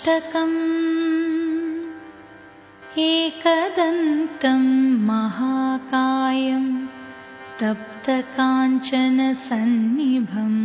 अष्टकम् एकदन्तं महाकायं तप्तकाञ्चनसन्निभम्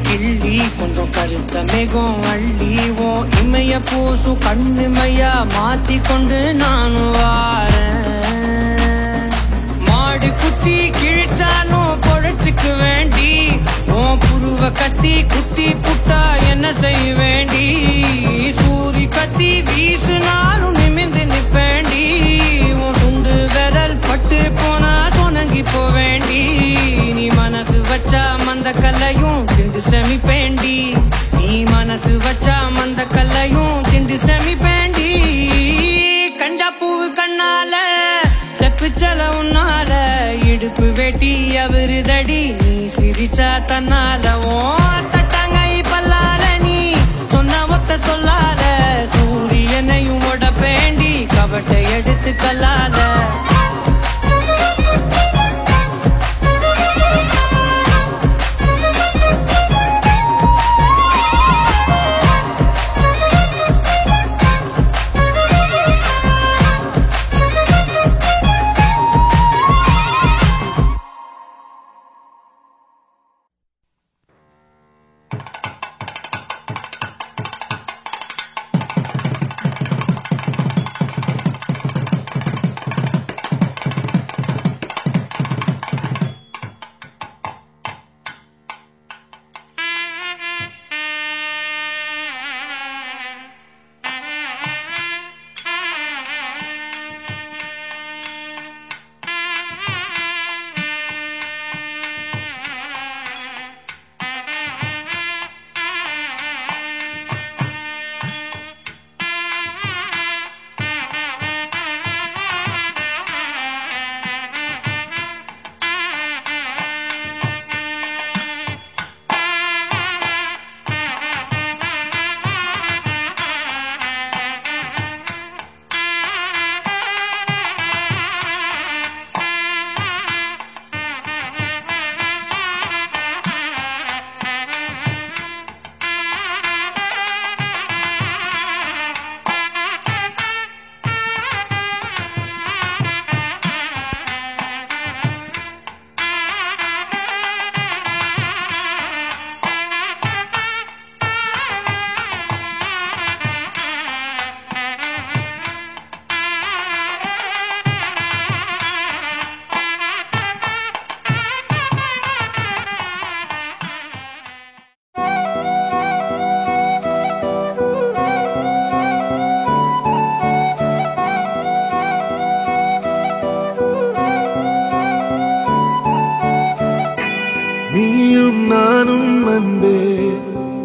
கிள்ளி கொஞ்சம் கருத்த மேகம் அள்ளிவோம் இமைய பூசும் கண்ணுமையா மாத்தி கொண்டு நானும் வாரேன் மாடு குத்தி கிழிச்சாலும் பொழைச்சுக்கு வேண்டி உன் புருவ கத்தி குத்தி புட்டா என்ன செய்ய வேண்டி சூரி கத்தி வீசுனாலும் நிமிந்து நிப்பேண்டி உன் சுண்டு விரல் பட்டு போனா சொனங்கி போவேண்டி நீ மனசு வச்சா மந்த கல்லையும் திண்டு செமிப்பேண்டி நீ மனசு வச்சா மந்த கல்லையும் திண்டு செமிப்பேண்டி கஞ்சா பூவு கண்ணால செப்புச்சல உன்னால இடுப்பு வெட்டி அவருதடி நீ சிரிச்சா தன்னால ஓ தட்டாங்கை பல்லால நீ சொன்ன ஒத்த சொல்லால சூரியனையும் உடப்பேண்டி கவட்டை எடுத்து கல்லால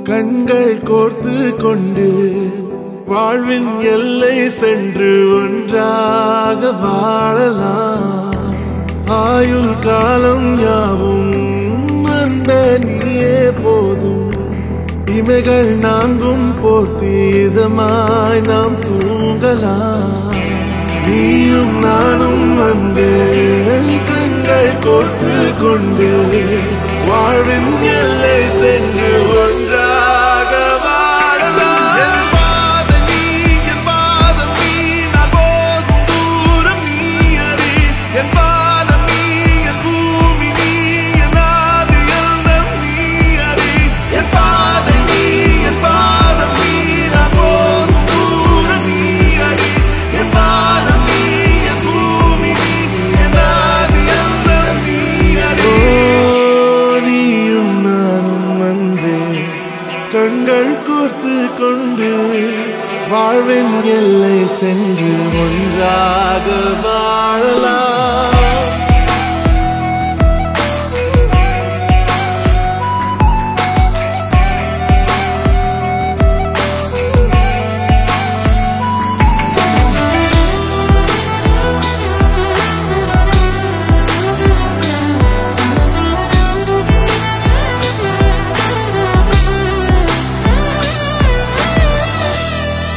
கண்கள் கோர்த்து கொண்டு வாழ்வின் எல்லை சென்று ஒன்றாக வாழலாம். ஆயுள் காலம் யாவும் அன்பே நீயே போதும். இமைகள் நான்கும் போர்த்தி இதமாய் நாம் தூங்கலாம். நீயும் நானும் அன்பே கண்கள் கோர்த்து கொண்டு வாழ்வின் எல்லை சென்று ஒன்றாக வாழலாம். என் பாதம் நீ, என் பாதம் நீ, நான் போகும் தூரம் நீ அறி. என் பாதம் நீ, என் பூமி நீ, என் ஆதி எண்ணம் நீ அறி. என் பாதம் நீ, என் பாதம் நீ, நான் போகும் தூரம் நீ அறி. என் பாதம் நீ, என் பூமி நீ, என் ஆதி எண்ணம் நீ அறி. கண்கள் கோர்த்து கொண்டு வாழ்வின் எல்லை சென்று ஒன்றாக வாழலாம்.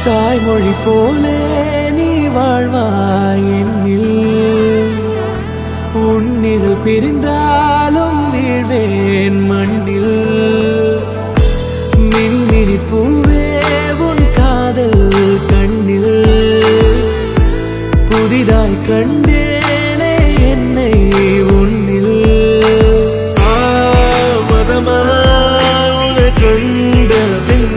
தாய்மொழி போலே நீ வாழ்வாய் என்னில். உன்னில் பிரிந்தாலும் வீழ்வேன் மண்ணில். மின்மினி பூவே உன் காதல் கண்ணில். புதிதாய் கண்டேனே என்னை உன்னில். மதமாய் உன்னை கண்ட பின்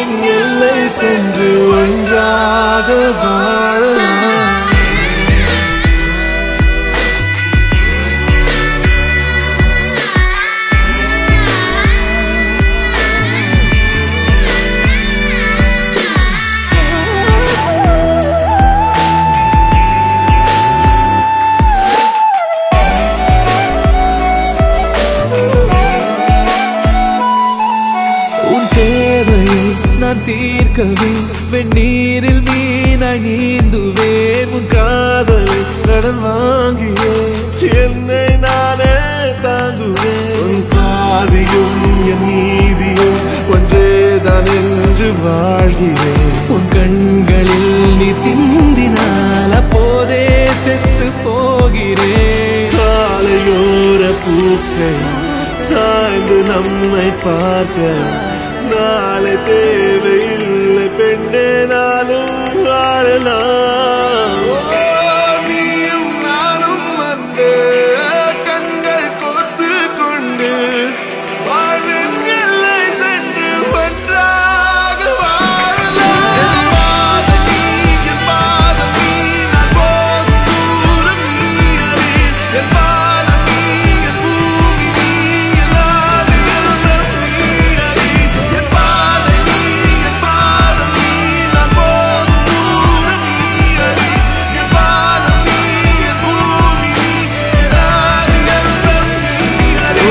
வாழ்வின் எல்லை சென்று ஒன்றாக வாழலாம். நான் தீர்க்கவே வெந்நீரில் மீனாய் நீந்துவேன். உன் காதலை கடன் வாங்கியே என்னை நானே தாங்குவேன். உன் பாதியும் என் நீதியும் ஒன்றேதான் என்று வாழ்கிறேன். உன் கண்களில் நீ சிந்தினால் அப்போதே செத்து போகிறேன். சாலையோர பூக்கள் சாய்ந்து நம்மை பார்க்க நாளை தேவையில்லை பெண்ணே, நானும் வாழலாம். நீயும் நானும் வந்து கண்கள் கோர்த்து கொண்டு வாழ்வின் எல்லை சென்று ஒன்றாக வாழலாம். என் பாதம் நீ நான் போகும் தூரம் நீ அறி. என் பாதம் நீ என் பூமி நீ என் ஆதி எல்லாம் நீ அறி. என் பாதை நீ என் பாதம் நீ நான் போகும் தூரம் நீ அறி. என் பாதம் நீ என் பூமி நீ என் ஆதி எல்லாம் நீ அறி.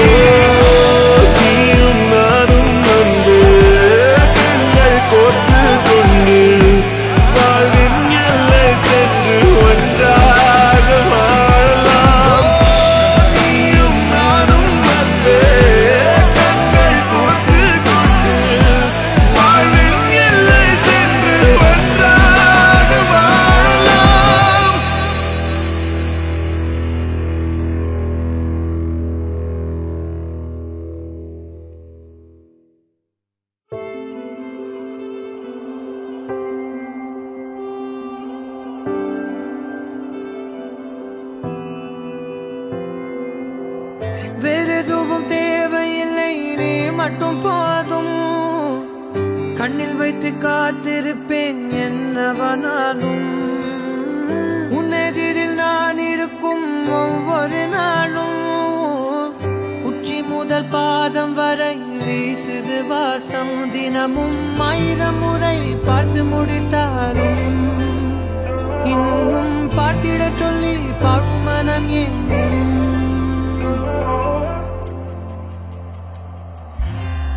நீயும் நானும் வந்து கண்கள் கோர்த்து கொண்டு வாழ்வின் எல்லை சென்று ஒன்றாக வாழலாம். நீயும் நானும் வந்து கண்கள் கோர்த்து கொண்டு வாழ்வின் எல்லை சென்று ஒன்றாக வாழலாம். வேறெதுவும் தேவையில்லை, நீ மட்டும் போதும். கண்ணில் வைத்து காத்திருப்பேன் என்னவனாலும். உன்னெதிரில் நான் இருக்கும் ஒவ்வொரு நாளும். உச்சி முதல் பாதம் வரை வீசுது வாசம். தினமும் 1000 முறை பார்த்து முடித்தாலும் இன்னும் பார்த்திட சொல்லி பழுமனம் எங்கும்.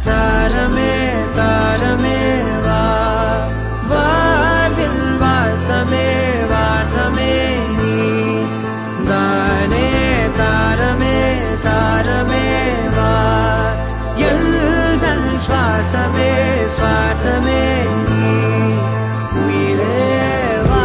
தாரமே தாரமே வா, வாழ்வில் வாசமே வாசமே நீ தானே. தாரமே தாரமே வா, எல்தன் சுவாசமே சுவாசமே நீ உயிரே வா.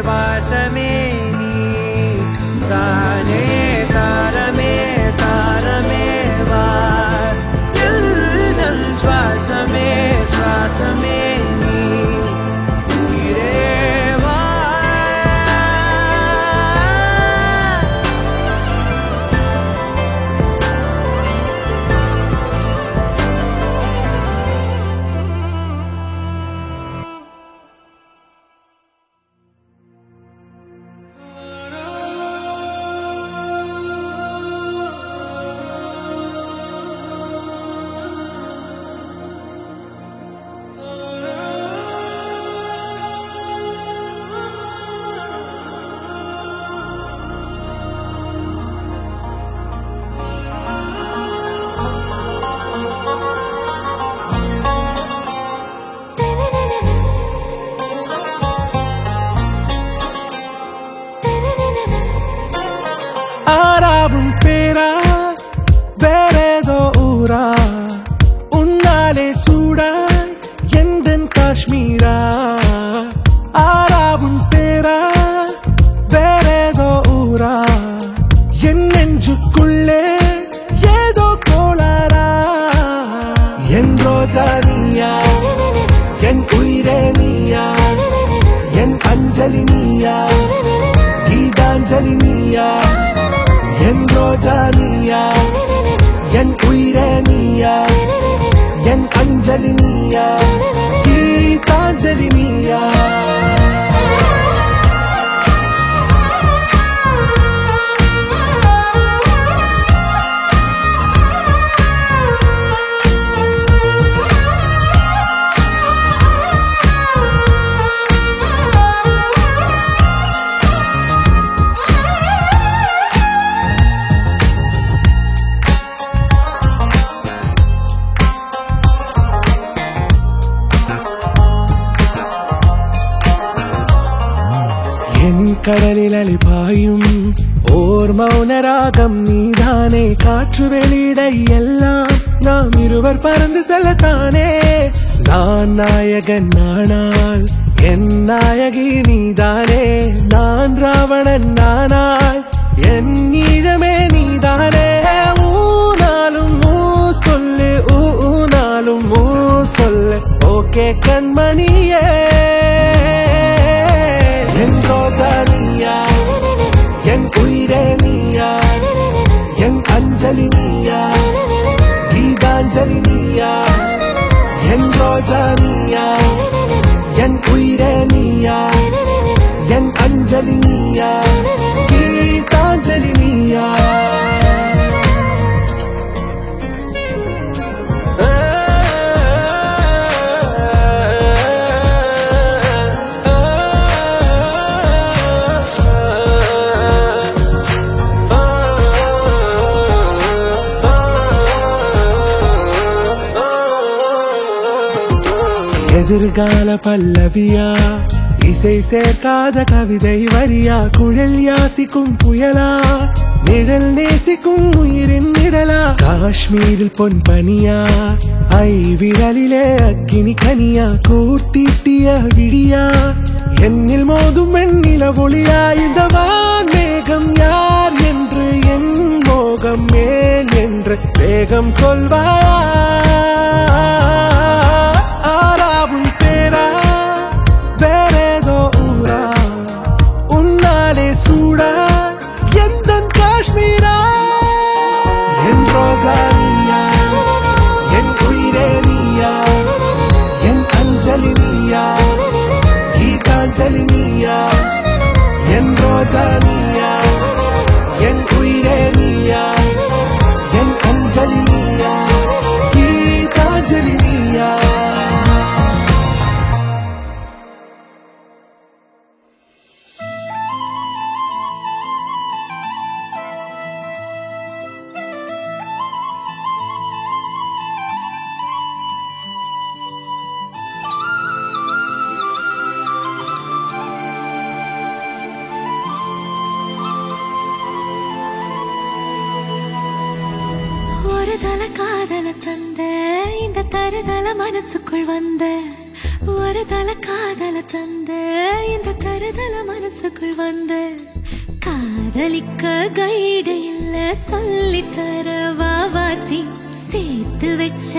சுவாசமே நீ தானே தாரமே தாரமே வா எல்தல் சுவாசமே சுவாசமே நீ உயிரே வா ஆறாவும் பேரா வேறேதோ ஊரா உன்னாலே சூடாய் எந்தன் காஷ்மீரா ஆறாவும் பேரா வேறேதோ ஊரா என் நெஞ்சுக்குள்ளே ஏதோ கோளாரா என் ரோஜா நீயா என் உயிரே நீயா என் அஞ்சலி நீயா கீதாஞ்சலி நீயா என் ரோஜா நீயா என் உயிரே நீயா என் அஞ்சலி நீயா கீதாஞ்சலி நீயா என் கடலில் அலிபாயும் ஓர் மௌனராகம் நீதானே காற்று வெளியிட எல்லாம் நாம் இருவர் பறந்து செல்லத்தானே நான் நாயகன் நானால் என் நாயகி நீதானே நான் ராவணன் நானால் என் ஈழமே நீதானே ஊனாலும் ஊ சொல்லு ஊனாலும் ஊ சொல்லு ஓகே கண்மணியே என் ரோஜா நீயா என் உயிரே நீயா என் அஞ்சலி நீயா கீதாஞ்சலி நீயா என் ரோஜா நீயா என் உயிரே நீயா என் அஞ்சலி நீயா கீதாஞ்சலி நீயா எதிர்கால பல்லவியா இசை சேர்க்காத கவிதை வரியா குழல் யாசிக்கும் புயலா நிழல் நேசிக்கும் உயிரின் நிழலா காஷ்மீரில் பொன் பனியா ஐ விரலிலே அக்கினி கனியா கூர்த்தீட்டிய விழியா என்னில் மோதும் வெண்ணில ஒளியா இந்த வான்மேகம் யார் என்று என் மோகம் மேல் என்று வேகம் சொல்வாயா ஆறாவும் பேரா வேறேதோ ஊரா உன்னாலே சூடா எந்தன் காஷ்மீரா என் ரோஜா நீயா என் உயிரே நீயா என் அஞ்சலி நீயா கீதாஞ்சலி நீயா என் ரோஜா நீயா என் உயிரே நீயா என் அஞ்சலி நீயா கீதாஞ்சலி நீயா காதல தந்த இந்த தருதல மனசுக்குள் வந்த ஒரு தல காதல தந்த இந்த தருதல மனசுக்குள் வந்த காதலிக்க கைடு இல்ல சொல்லி தர வாவாத்தி சேர்த்து வச்ச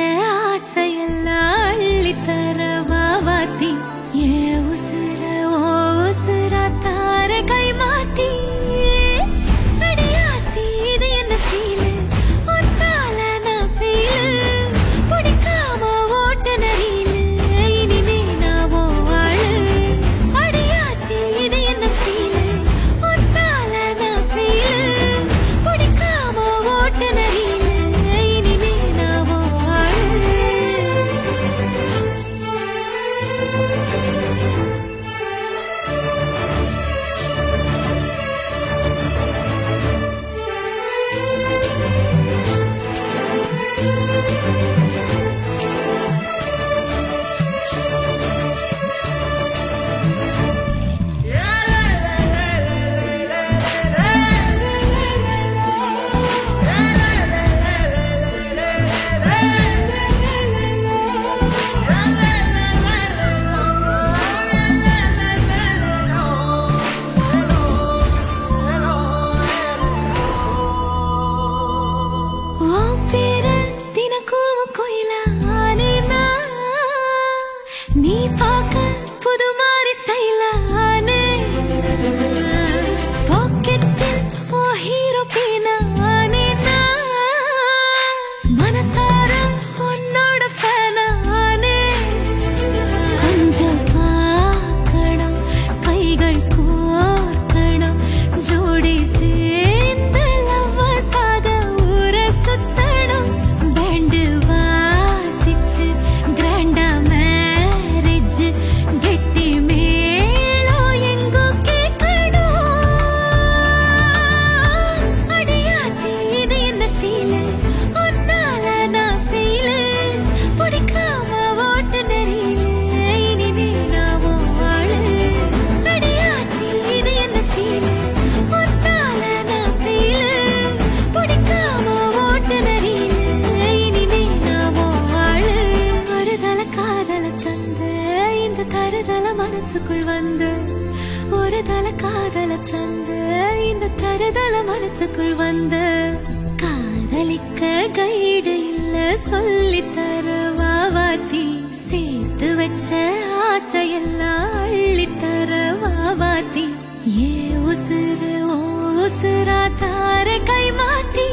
ஆசையெல்லாம் அள்ளி தர வாவாத்தி ஏ உசுர ஓ உசுரா தார கை மாத்தி அடியாத்தி இது என்ன ஃபீலு ஒன்னால நான் ஃபீலு பிடிக்காம ஓட்ட நரியிலு இனிமே நான் ஓ ஆளு அடியாத்தி இது என்ன ஃபீலு ஒன்னால நான் ஃபீலு பிடிக்காம ஓட்ட நரியிலு இனிமே நான் ஓ ஆளு நீ பாக்க புது மாதிரி ஸ்டைலானே பாக்கெட்டில் ஓ ஹீரோ பீனானே மனசார உன்னோட ஃபேனானே கொஞ்சம் பார்க்கணும் கைகள் கோர்க்கணும் ஜோடி சேர்ந்து லவ்வசாக ஊர சுத்தணும் பேண்டு வாசிச்சு கிராண்டா கெட்டி மேளம் எங்கோ கேட்கணும் அடியாத்தி இது என்ன ஃபீலு ஒன்னால நான் ஃபீலு பிடிக்காம ஓட்டு நெறியிலு இனிமே நான் ஓ ஆளு அடியாத்தி இது என்ன ஃபீலு ஒன்னால நான் ஃபீலு பிடிக்காம ஓட்டு நெறியிலு இனிமே நான் ஓ ஆளு ஒரு தல காதல தந்த இந்த தருதல மனசுக்குள் வந்து ஒரு தல காதல தந்த இந்த தருதல மனசுக்குள் வந்து காதலிக்க கைடு இல்ல சொல்லி தர வாவாத்தி சேர்த்து வச்ச ஆசையெல்லாம் அள்ளி தர வாவாத்தி ஏ உசுறு ஓ உசுரா தார கை மாத்தி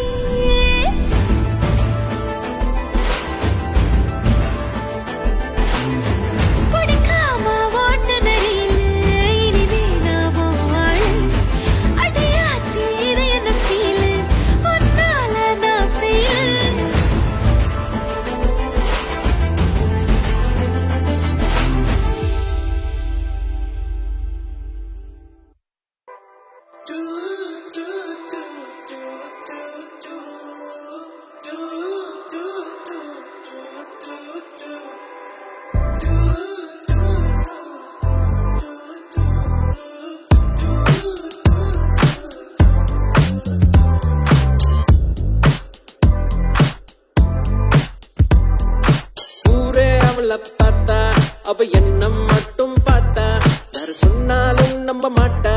அவ என்ன மட்டும் பார்த்தா யாரு சொன்னாலும் நம்ப மாட்டா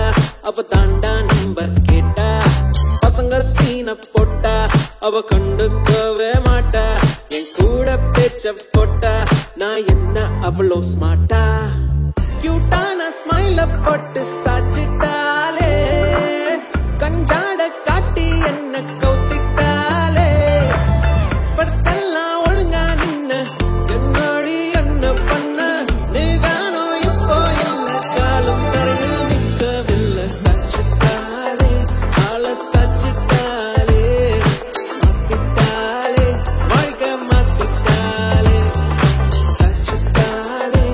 அவ தாண்டா நம்பர் கேட்டா பசங்க சீன போட்டா அவ கண்டுக்கவே மாட்டா என் கூட பேச்ச போட்டா நான் என்ன அவ்வளோ ஸ்மார்ட்டா கியூட்டான ஸ்மைல போட்டு சாச்சிட்டாலே கஞ்சாட காட்டி என்ன கவுத்திட்டாலே ஃபர்ஸ்ட் எல்லாம் ஒழுங்கா நின்ன என்னடி என்ன பண்ண நீதானோ இப்போ இல்ல காலம் தரையில் நிற்கவில்லை சச்சிட்டாலே ஆள சச்சிட்டாலே மாத்திட்டாலே வாழ்க்கை மாத்திட்டாலே சச்சிட்டாலே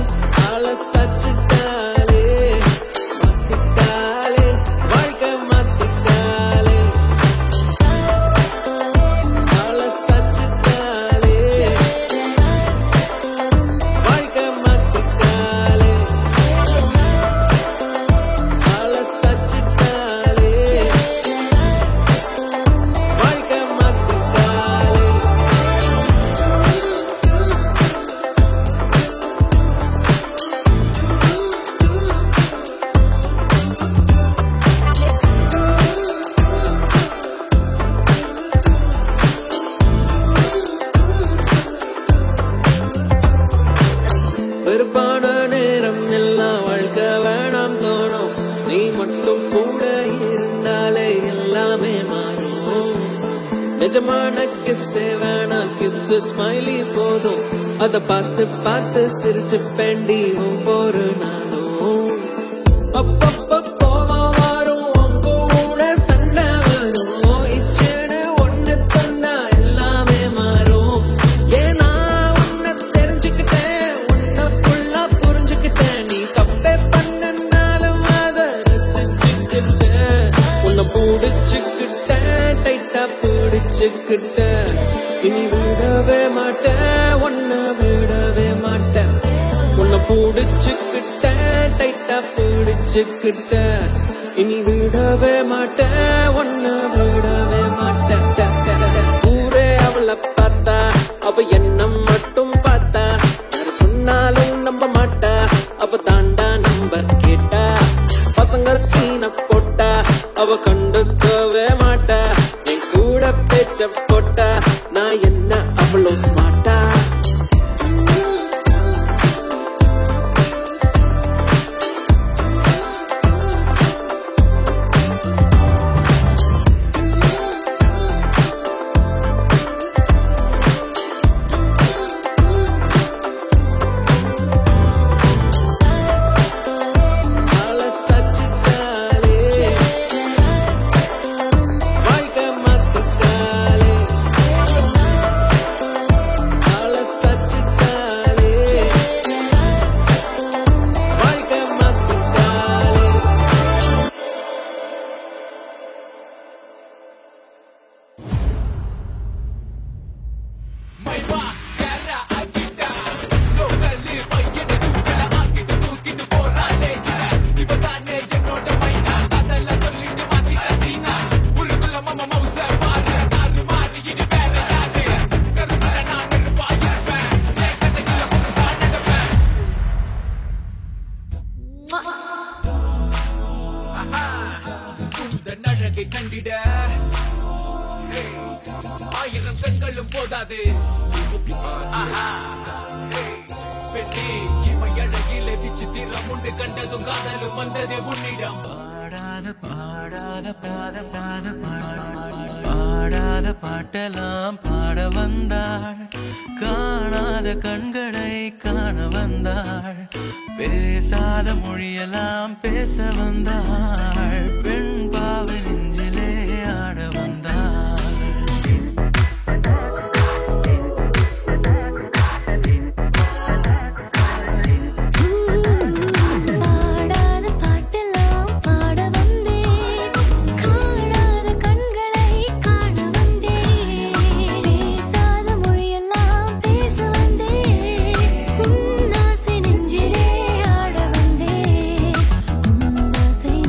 மட்டும் கூட இருந்தாலே எல்லாமே மாறும். நிஜமான கிஸ்ஸே வேணாம், கிஸ்ஸு ஸ்மைலி போதும். அத பார்த்து பார்த்து சிரிச்சு பெண்டி ஒவ்வொரு நாளும். அப்பப்ப கோவம் வரும், உங்க கூட சண்டை வரும். இச்சேன்னு ஒண்ணு தந்தா எல்லாமே மாறும். ஏன்னா உன்னை தெரிஞ்சுக்கிட்டேன், உன்னை ஃபுல்லா புரிஞ்சுக்கிட்டேன். நீ தப்பே பண்ணனாலும் அதை ரசிச்சுக்கிட்டேன். உன்னை பிடிச்சுக்கிட்டேன், டைட்டா பிடிச்சுக்கிட்டேன். இனி விடவே மாட்டேன், உன்னை விடவே மாட்டேன். உன்னை பிடிச்சுக்கிட்டேன், டைட்டா பிடிச்சுக்கிட்டேன். இனி விடவே மாட்டேன், உன்னை விடவே மாட்டேன். ஊரே அவளை பார்த்தா, அவ என்ன மட்டும் பார்த்தா. யாரு சொன்னாலும் நம்ப மாட்டா, அவ தாண்டா நம்பர் கேட்டா. பசங்க சீன போட்டா, அவ கண்டுக்கவே மாட்டா. என் கூட பேச்ச போட்டா, நான் என்ன அவ்வளோ ஸ்மார்ட்டா. கண்டிட ஆயிரம் கண்களும் போதாது. பெண்ணே இமையழகில விசித்திரம் உண்டு, கண்டதும் காதலும் வந்தது உன்னிடம். பாடாத பாடாத பாட பாட பாடாத பாட்டெல்லாம் பாட வந்தாள். காணாத கண்களை காண வந்தாள். பேசாத மொழியெல்லாம் பேச வந்தாள். பெண் பாவை நெஞ்சிலே ஆட வந்தாள்.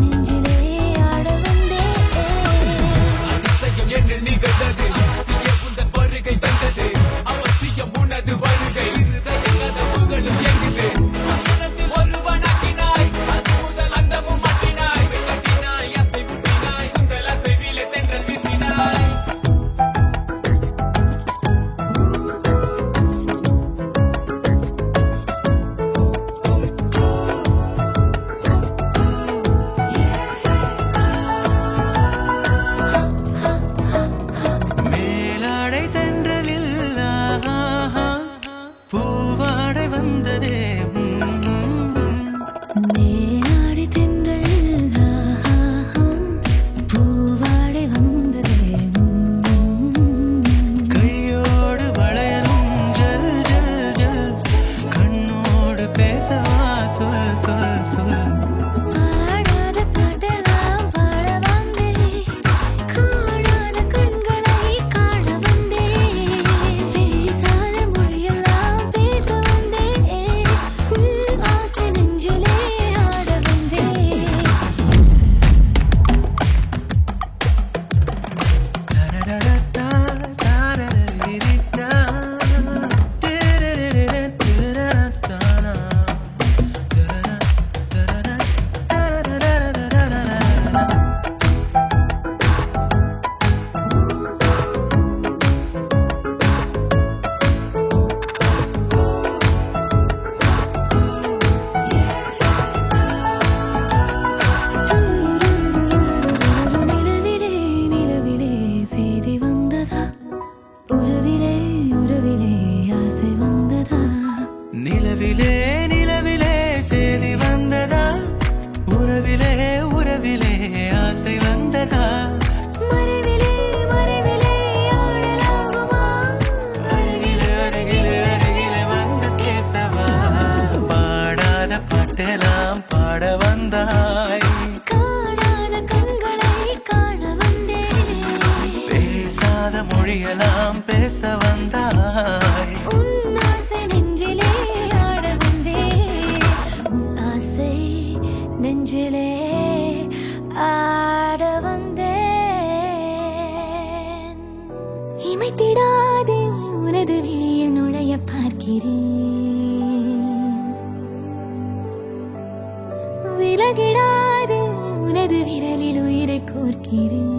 நெஞ்சிலே மொழியெல்லாம் பேச வந்தாய். உன் ஆசை நெஞ்சிலே ஆட வந்தேன். உன் ஆசை நெஞ்சிலே ஆட வந்தேன். இமைத்திடாதே உனது விழியில் நுழைய பார்க்கிறேன். விலகிடாதே உனது விரலில் உயிரை கோர்க்கிறேன்.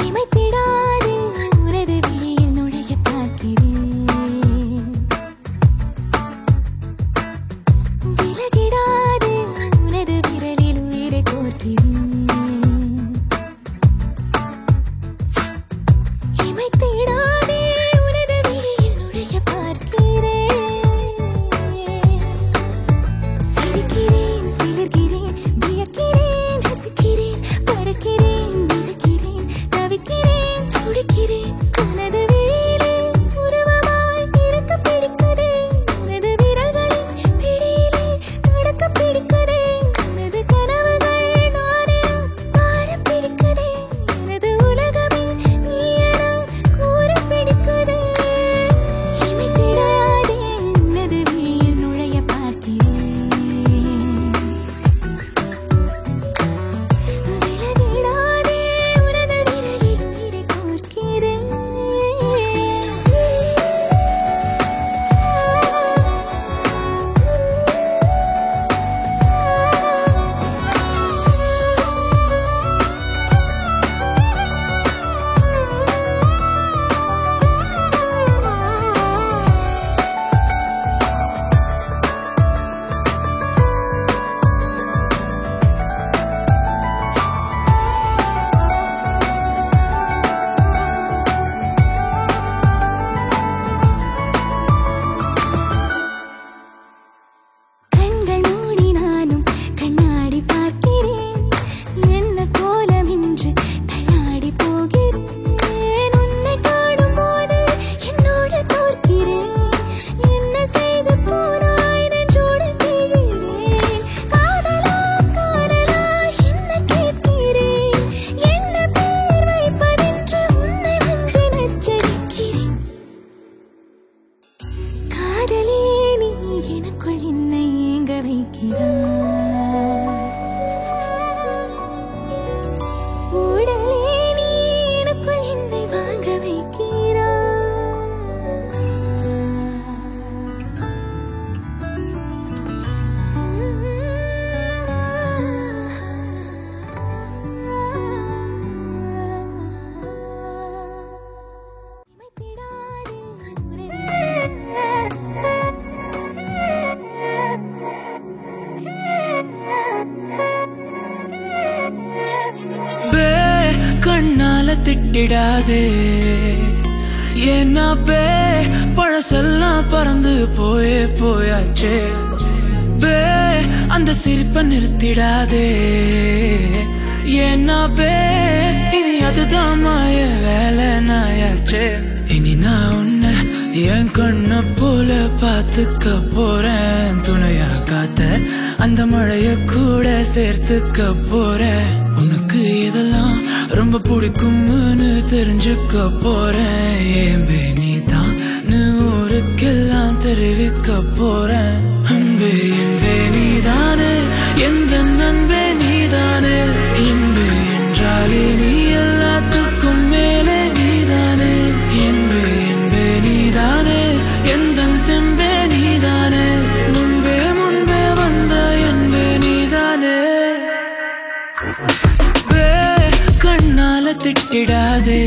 இமைத்திடாதே உனது விழியில் நுழைய பார்க்கிறேன். விலகிடாதே உனது விரலில் உயிரை கோர்க்கிறேன். இமைத்திடாதே உனது விழியில் நுழைய பார்க்கிறேன். சிரிக்கிறேன், சிலிர்கிறேன், வியக்கிறேன், ரசிக்கிறேன், பறக்கிறேன், மிதக்கிறேன், தவிக்கிறேன், துடிக்கிறேன். உனது விழியிலே உருவமாய் இருக்க பிடிக்குதே. உனது விரல்களின் பிடியிலே நடக்க பிடிக்குதே. உனது கனவுகள் நானே மாற பிடிக்குதே. உனது உலகமே நீ என கூற பிடிக்குதே. இமைத்திடாதே உனது விழியில் நுழைய பார்க்கிறேன். விலகிடாதே உனது விரலில் உயிரை கோர்க்கிறேன். கண்கள் மூடி நானும் கண்ணாடி பார்க்கிறேன். என்ன கோலம் என்று தள்ளாடி போகிறேன். உன்னை காணும் போது என்னோடு தோற்கிறேன். என்ன செய்து போனாய் நெஞ்சோடு தேகிறேன். காதலா காதலா என்ன கேட்கிறேன். என்ன பேர் வைப்பதென்று உன்னை வந்து நச்சரிக்கிறேன். காதலே நீ எனக்குள் என்னை ஏங்க வைக்கிறாய். உடலே நீ எனக்குள் என்னை வாங்க கண்ணால திட்டிடாதே. ஏன்னா பே பழசெல்லாம் பறந்து போயாச்சே. பே அந்த சிரிப்பை நிறுத்திடாதே. ஏன்னா பே இனி அதுதான் மாய வேலை நாயாச்சே. இனி நான் உன்னை என் கண்ண போல பார்த்துக்க போறேன். துணையா காத்த அந்த மழைய கூட சேர்த்துக்க போறேன். உனக்கு இதெல்லாம் ரொம்ப பிடிக்கும்னு தெரிஞ்சுக்க போறேன். ஏம்பே நீதான் ஊருக்கெல்லாம் தெரிவிக்க போறேன். அன்பே என்பே நீதானே, எந்த நண்பே நீதானே. என்பே என்றாலே நீ எல்லாத்துக்கும் மேலே நீதானே. என்பே என்பே நீதானே, எந்த தெம்பே நீதானே. முன்பே முன்பே வந்த என்பே நீதானே. கண்ணால திட்டிடாதே.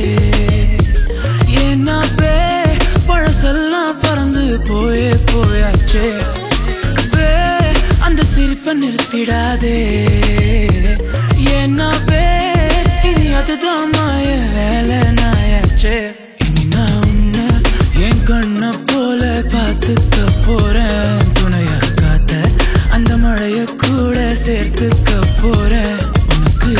ஏன்னா பே பழசெல்லாம் பறந்து போயாச்சே. பே அந்த சிரிப்பை நிறுத்திடாதே. ஏன்னா பே இனி அதுதான் மாய வேலை நாயாச்சே. இனி நான் உன்னை என் கண்ண போல பார்த்துக்க போறேன். துணையா காத்த அந்த மழைய கூட சேர்த்துக்க போறேன். உனக்கு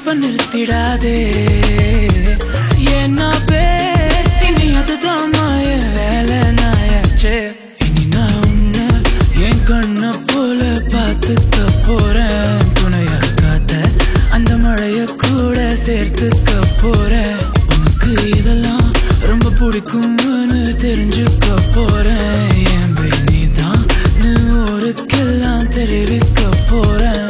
இப்ப நிறுத்திடாதே ஏன்னா இனி அதுதான் மாய வேலை நாயாச்சே இனி நான் உன்னை என் கண்ண போல பார்த்துக்க போறேன் துணையா காத்த அந்த மழைய கூட சேர்த்துக்க போறேன் உனக்கு இதெல்லாம் ரொம்ப பிடிக்கும்னு தெரிஞ்சுக்க போறேன் என் நீதான் ஊருக்கெல்லாம் தெரிவிக்க போறேன்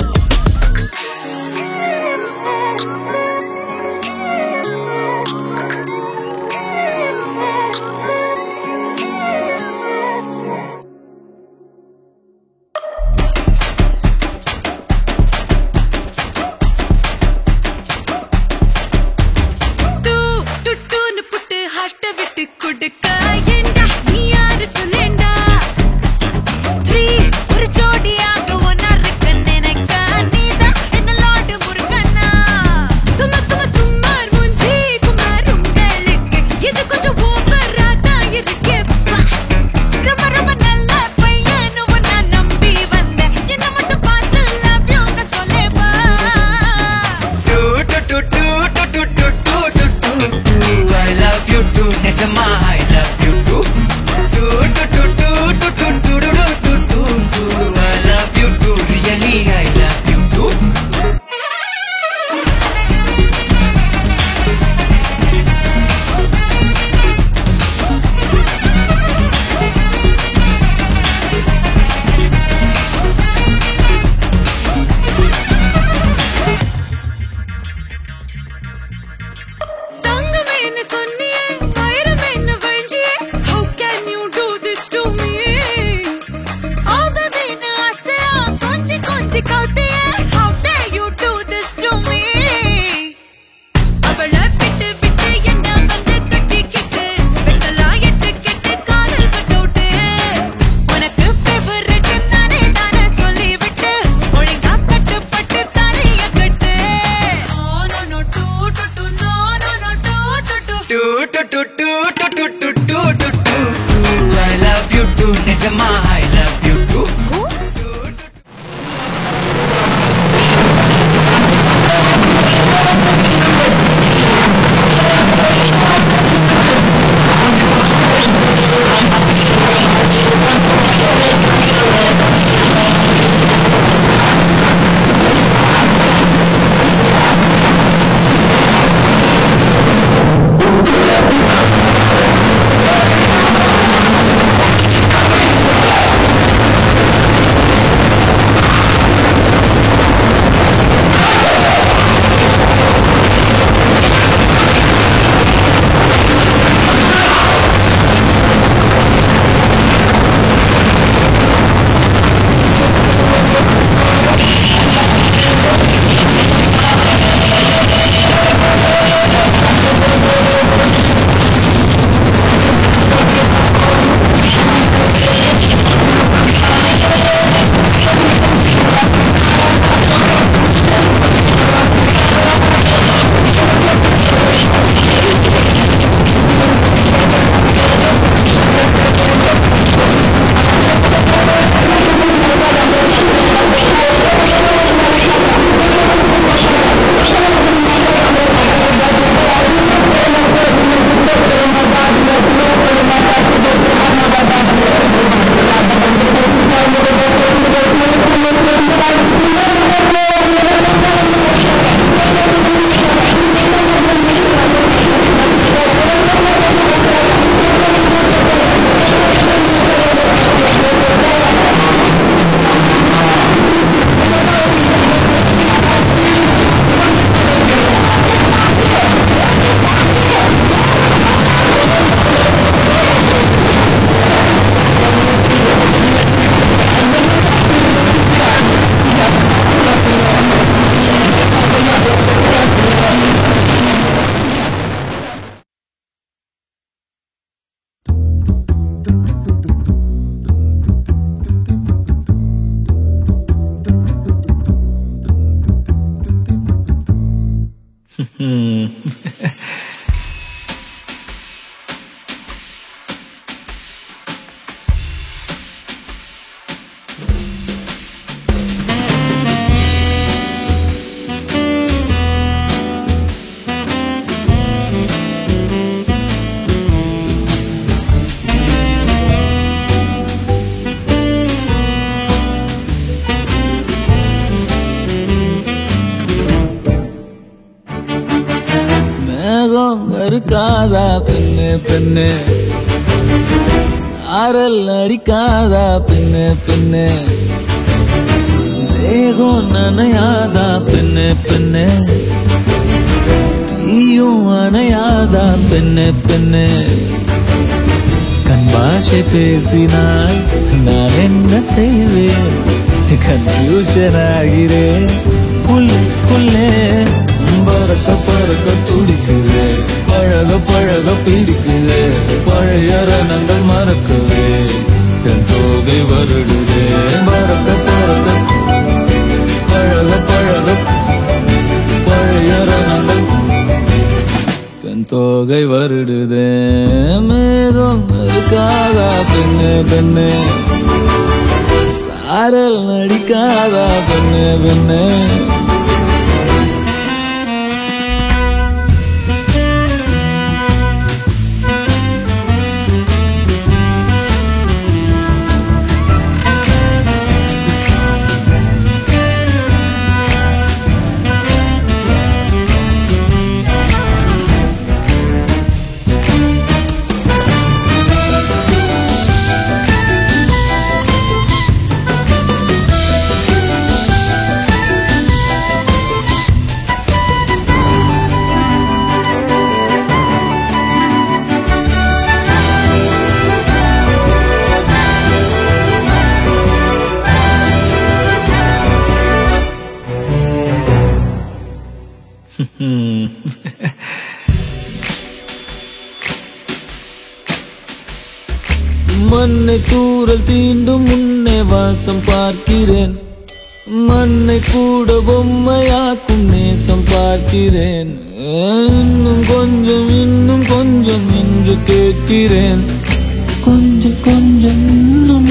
மேகம் இருக்காதா பெண்ணு பெண்ணு சாரல் அடிக்காதா பெண்ணு பெண்ணு தேகம் நனையாதா பெண்ணு பெண்ணு தீயும் அணையாதா பெண்ணு பெண்ணு கண் பாஷை பேசினால் நான் என்ன செய்வேன் கன்ஃபியூஷன் ஆகிறேன் உள்ளே பறக்க பறக்க துடிக்குது பழக பழக பிடிக்குது பழைய ரணங்கள் மறக்கவே என் தோகை வருடுது பறக்க பறக்க பழக பழக பழைய ரணங்கள் என் தோகை வருடுது மேகம் இருக்காதா பெண்ணு பெண்ணு சாரல் அடிக்காதா பெண்ணு பெண்ணு மண்ணை தூரல் தீண்டும் முன்னே வாசம் பார்க்கிறேன் மண்ணை கூட பொம்மையாக்கும் நேசம் பார்க்கிறேன் இன்னும் கொஞ்சம் என்று கேட்கிறேன் கொஞ்சம் கொஞ்சம் இன்னும்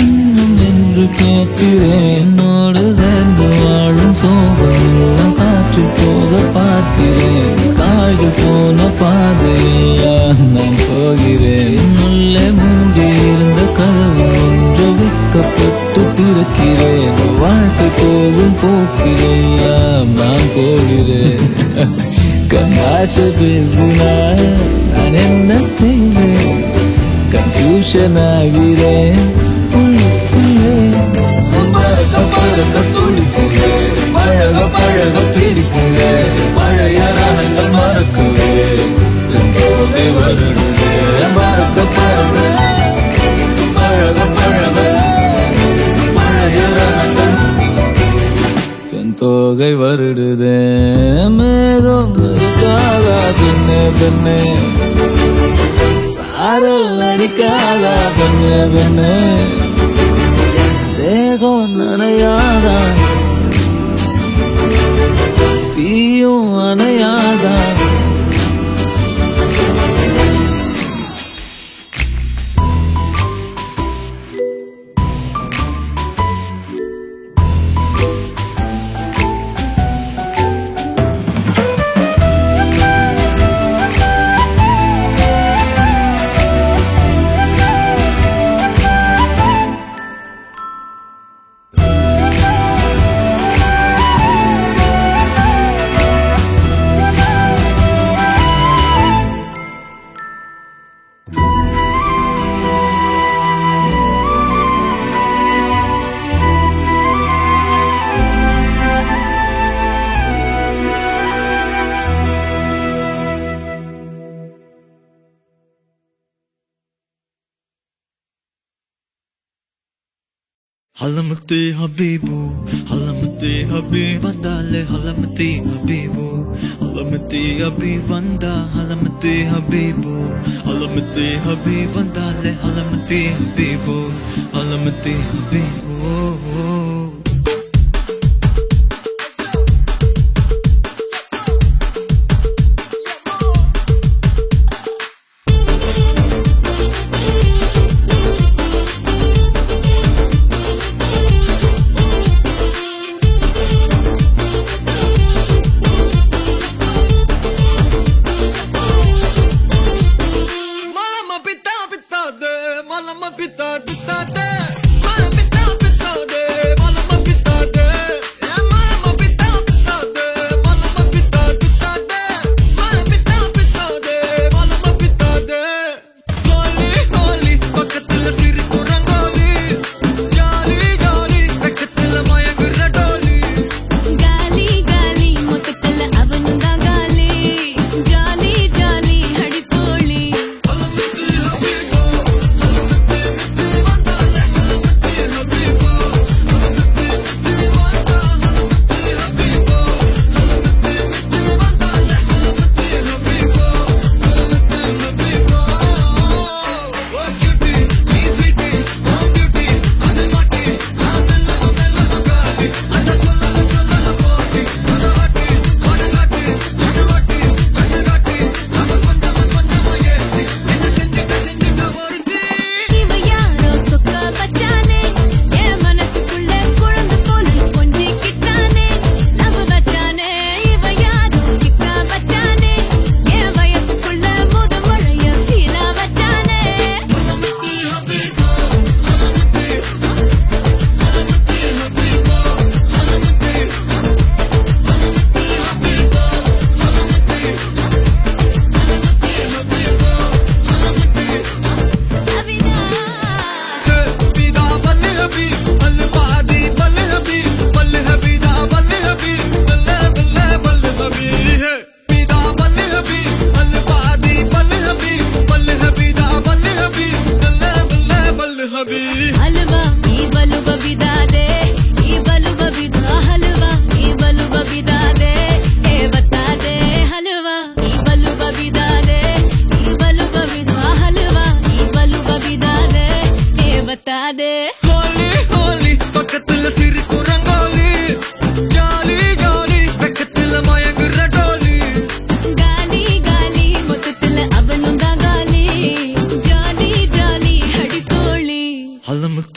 என்று கேட்கிறேன் என்னோடு சேர்ந்து வாழும் சோகம் எல்லாம் காற்று போக பார்க்கிறேன் காய்கள் போன பாதையெல்லாம் நான் போகிறேன் உள்ளே மூடி இருந்த கதவு ஒன்று வைக்கப்பட்டு திறக்கிறேன் வாழ்க்கை போகும் போக்கிலெல்லாம் நான் போகிறேன் கண்ணாசை பேசினால் நான் என்ன செய்வேன் கன்ஃபியூஷன் ஆகிறேன் உள்ளே பறக்க பறக்க துடிக்கிறேன் பழக பழக பிடிக்கிறேன் பழைய ரணங்கள் மறக்கவே என் தோகை வருடுது பறக்க பறக்க பழக பழக பழைய ரணங்கள் என் தோகை வருடுது மேகம் இருக்காதா பெண்ணே பெண்ணே சாரல் அடிக்காதா பெண்ணே பெண்ணே தேகம் நனையாதா தீயும் அணையாதா Halamati Habibu, Halamati Habibandale, Halamati Habibu, Halamati Habibanda, Halamati Habibu, Halamati Habibandale, Halamati Habibu, Halamati Habibu. Mala pita pita de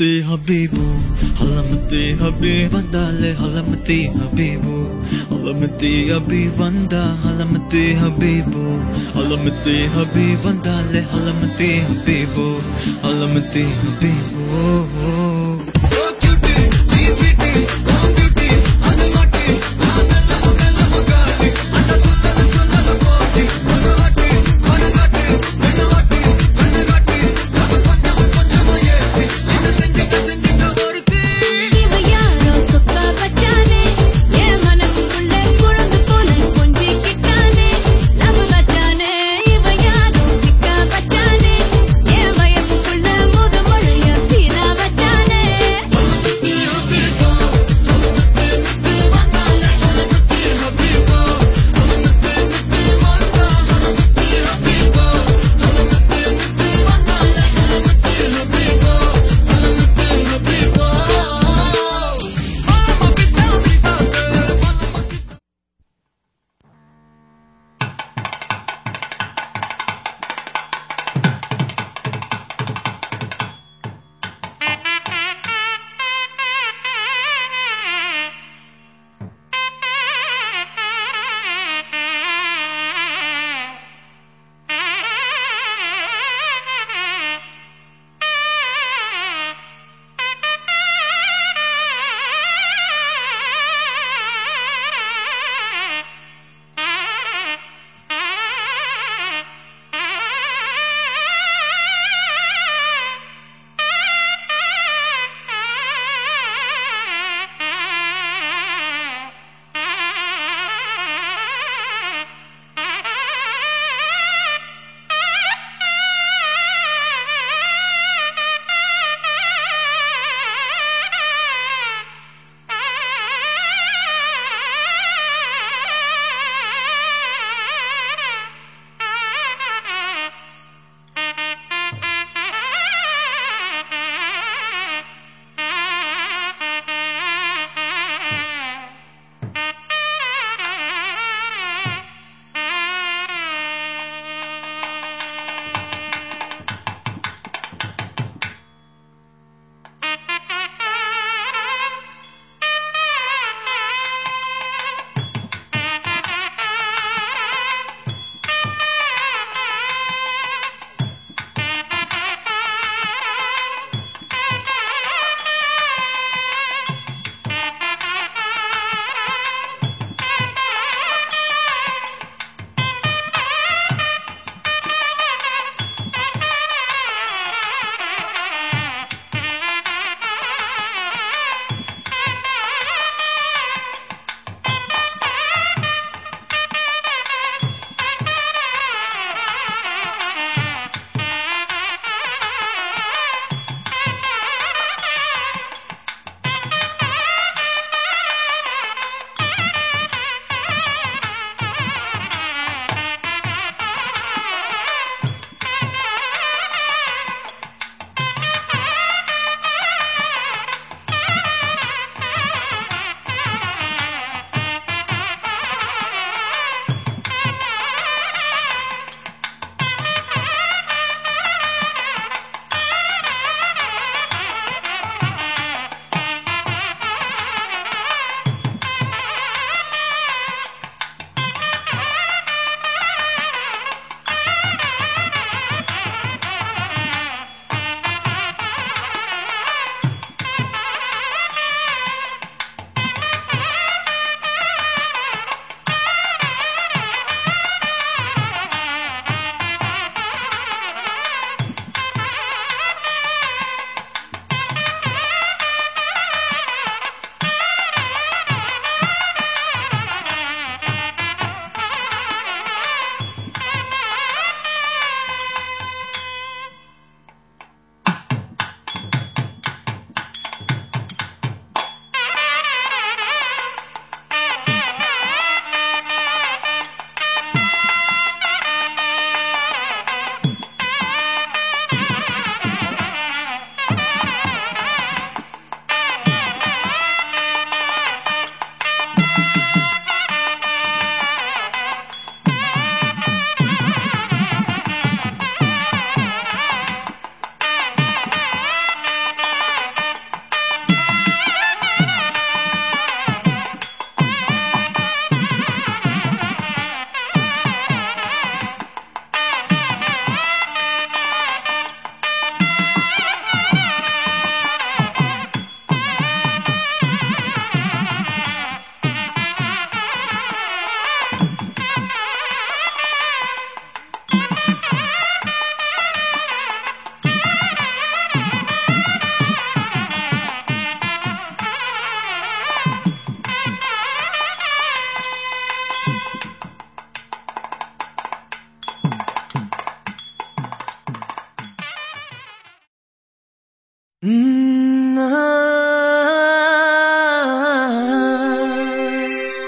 Halamati Habibu, Halamati Habib Vandale, Halamati Habibu, Halamati Habib Vanda, Halamati Habibu, Halamati Habib Vandale, Halamati Habibu, Halamati Habibu. Bachane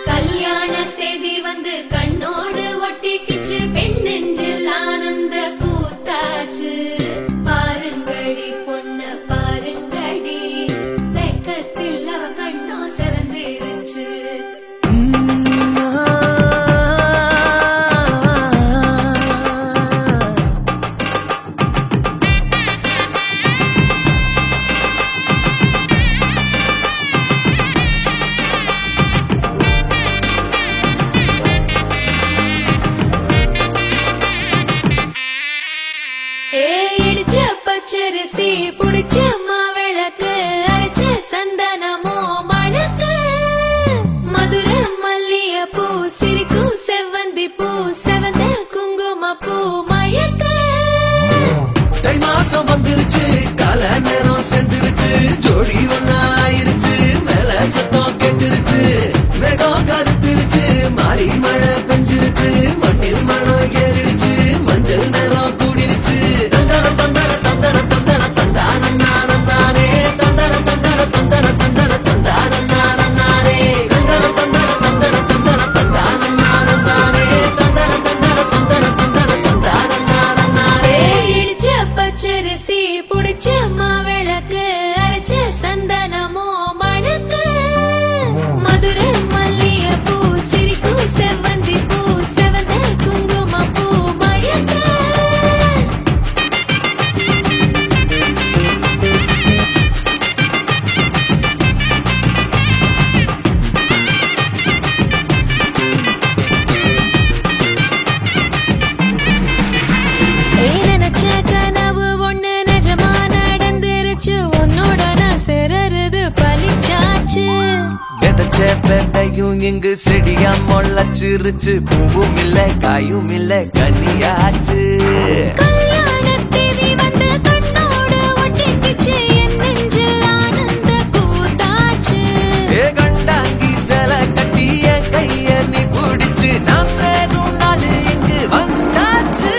கல்யாண தேதி வந்து கண்ணோடு ஒட்டிக்கிச்சு பெண் நெஞ்சில் ஆனந்த கூத்தாச்சு பாருங்கடி பொண்ண பாருங்கடி வெக்கத்தில் அவ கண்ணோ செவந்திருச்சு இடிச்ச பச்சரிசி புடிச்ச மாவிளக்கு அரைச்ச சந்தனமோ மணக்கு மதுரை மல்லிய பூ சிரிக்கும் செவ்வந்தி பூ செவந்த குங்கும பூ மயக்க தை மாசம் வந்துருச்சு கால நேரம் சென்றுருச்சு ஜோடி ஒன்னா ஆயிருச்சு மேல சத்தம் கெட்டுருச்சு மேகம் கருத்துருச்சு மாறி மழை பெஞ்சிருச்சு மண்ணில் மனம் ஏறிடுச்சு மஞ்சள் நேரம் கூடிருச்சு தந்தர தந்தர தந்தர தந்தர தந்தானே தந்தர தந்தர தந்தர தந்தர தந்தானே தந்தர தந்தர தந்தர தந்தர தந்தானே தந்தர தந்தர தந்தர தந்தர தந்தானே இடிச்ச பச்சரிசி புடிச்ச மாவிளக்கு அரைச்ச சந்தனமோ மணக்கு மதுரை மல்லிய பூ சிரிக்கும் செவ்வந்தி பூ செவந்த குங்கும பூ மயக்க நினைச்ச கனவு ஒண்ணு நிஜமா நடந்துருச்சு உன்னோட நான் சிறருது பலிச்சாச்சு விதைச்ச விதையும் இங்கு செடியா முளைச்சிருச்சு பூவும் இல்ல காயும் இல்ல கனியாச்சு கல்யாண தேதி வந்து கண்ணோடு ஒட்டிக்கிச்சு என் நெஞ்சில் ஆனந்த கூத்தாச்சு ஏ கண்டாங்கி சில கட்டி என் கைய நீ பிடிச்சு நாம் சேரும் நாள் இங்கு வந்தாச்சு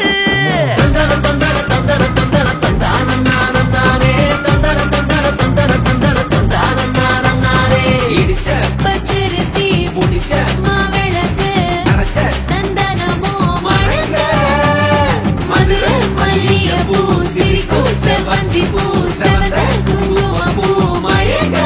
தந்தர தந்தர தந்தர தந்தர தந்தானே தந்தர தந்தர தந்தர தந்தர தந்தானே இடிச்ச பச்சரிசி முடிச்ச மாவிளக்கு அரைச்ச சந்தனமோ மணக்க மதுரை மல்லிய பூ சிரிக்கும் செவ்வந்தி பூ செவந்த குங்கும பூ மயக்க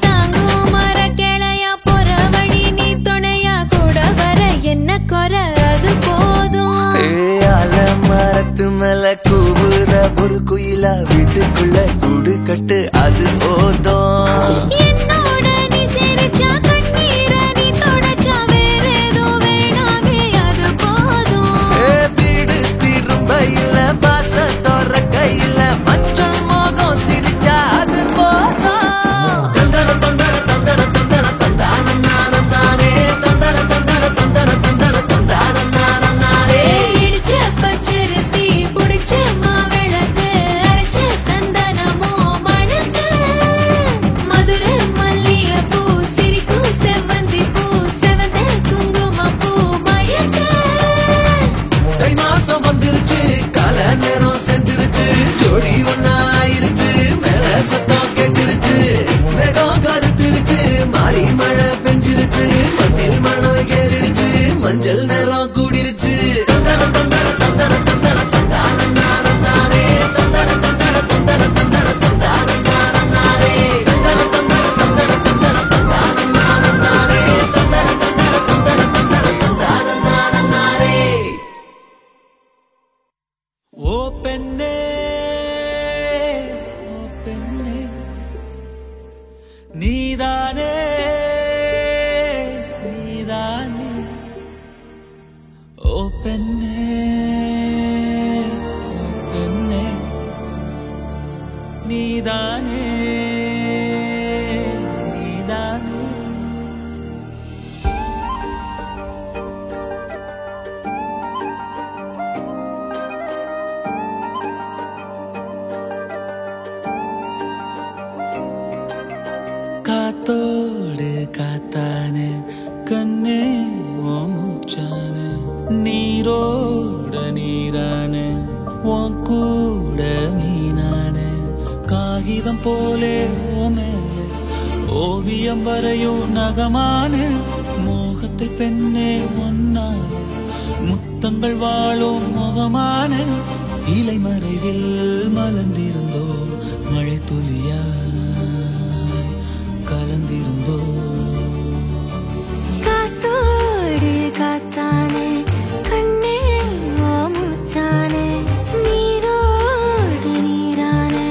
தாங்கும் மர கிளையா பொற வழி நீ துணையா கூட வர என்ன குறை அது போதும் மரத்து மேல கூவுற ஒரு குயிலா வீட்டுக்குள்ள கூடு கட்டு அது போதும் என்னோட நீ சிரிச்சா கண்ணீர நீ தொடச்சா வேற ஏதோ வேணாமே அது போதும் வீடு திரும்பையில பாச தோற கையில மஞ்சள் மோகம் சிரிச்சா அது போதும் தந்தர தந்தர தந்தர தந்தர தந்தானே தந்தர தந்தர தந்தர தந்தர தந்தானே இடிச்ச பச்சரிசி புடிச்ச மாவிளக்கு அரைச்ச சந்தனமோ மணக்க மதுரை மல்லிய பூ சிரிக்கும் செவ்வந்தி பூ செவந்த குங்கும பூ மயக்க தை மாசம் வந்துருச்சு கால நேரம் சென்றுருச்சு ஜோடி ஒன்னா ஆயிருச்சு மேல சத்தம் கெட்டுருச்சு மேகம் கருத்துருச்சு மாறி மழை பெஞ்சிருச்சு மண்ணில் மனம் ஏறிடுச்சு மஞ்சள் நேரம் கூடிருச்சு தந்தர தந்தர தந்தர தந்தர தந்தானே தந்தர தந்தர தந்தர தந்தர தந்தானே தந்தர தந்தர தந்தர தந்தர தந்தானே தந்தர தந்தர தந்தர தந்தர தந்தானே ஓ பெண்ணே நீதானே நீதானே ஓ பெண்ணே நீ நீதானே நீதானே காத்தோடு காத்தானே கண்ணே உன் மூச்சானே நீரோட நீரானே உன் கூட நீனானே காகிதம் போலே மேலே ஓவியம் வரையும் நகமானே மோகத்தில் பெண்ணே ஒன்னானே முத்தங்கள் வாழும் முகமானே இலை மறைவில் மலர்ந்திருந்தோம் மழை துளியா கலந்திருந்தோ காத்தோடு காத்தானே கண்ணே மூச்சானே நீரோடு நீரானே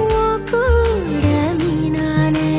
உன் கூட மீனானே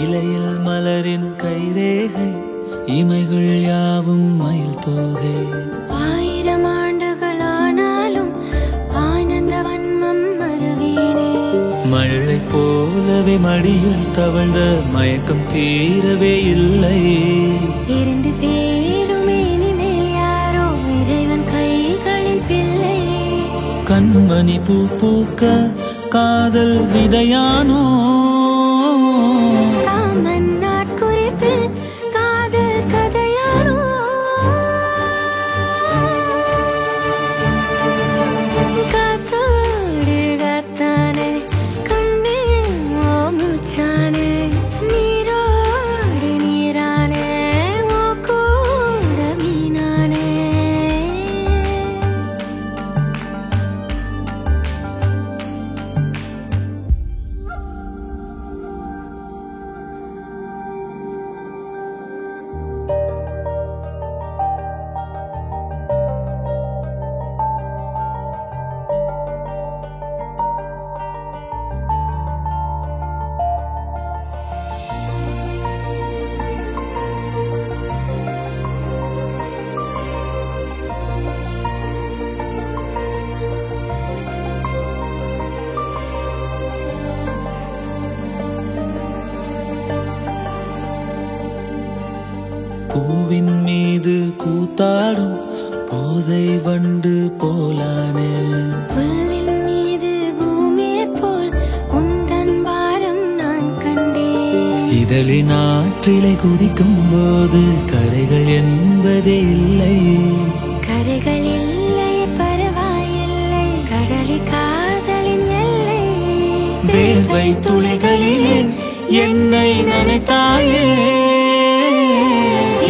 இலையில் மலரின் கைரேகை இமைகள் யாவும் மயில் தோகை 1000 ஆண்டுகளானாலும் ஆனந்த வன்மம் மறவேனே மழை போலவே மடியில் தவழ்ந்த மயக்கம் தீரவே இல்லை 2 பேருமே இனிமேல் யாரோ இறைவன் கைகளின் பிள்ளை கண்மணி பூ பூக்க காதல் விதையானோ காமன் நாட்குறிப்பில் காதல் கதையானோ காத்தோடு காத்தானே கண்ணே மூச்சானே நீரோடு நீரானே உன் கூட மீனானே பூவின் மீது கூத்தாடும் போதை வண்டு போலானே புல்லின் மீது பூமியை போல் உந்தன் பாரம் நான் கண்டேன் இதழின் ஆற்றிலை குதிக்கும் போது கரைகள் என்பதே இல்லை கரைகள் இல்லை பரவாயில்லை கடலி காதலின் எல்லை வேர்வை துளிகளிலே என்னை நினைத்தாயே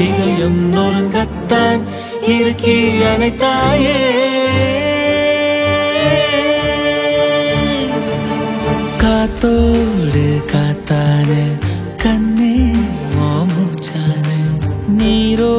இதயம் நொறுங்கத்தான் இறுக்கி அணைத்தாயே காத்தோடு காத்தானே கண்ணே மூச்சானே நீரோ